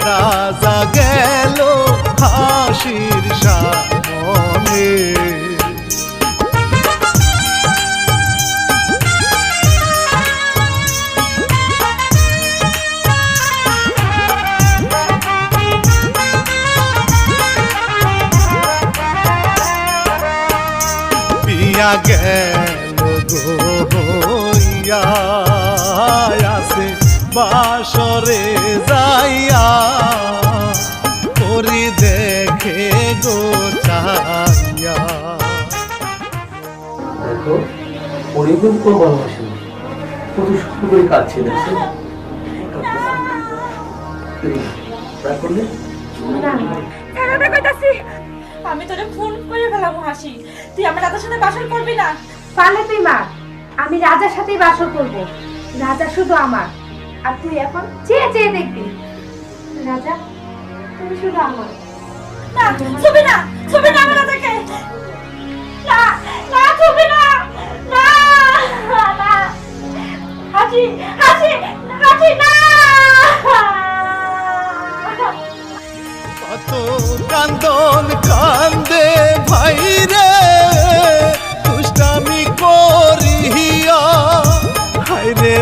রাজা গেল হাসির সামনে। পিয়া গেল গইয়া আসে বাসরে যাইয়া করি দেখে গো চাইয়া। দেখো ওরে কিন্তু ভালোবাসে কত সুন্দর করে কাঁদছে দেখছো করলে আমি তোরে ফোন করে ফেলাম হাসি, তুই আমার রাজার সাথে বাসর করবি না? পারলে তুই মা, আমি রাজার সাথেই বাসর করব। রাজা শুধু আমার, আর তুই এখন চেয়ে চেয়ে দেখবি। রাজা তুমি শুধু আমার। না ছবি না, ছবি না আমার রাজাকে, না না ছবি না, না না হাসি হাসি হাসি না। কত কান্দন কান্দে ভাই রে দুষ্টামি করিয়া, হায় রে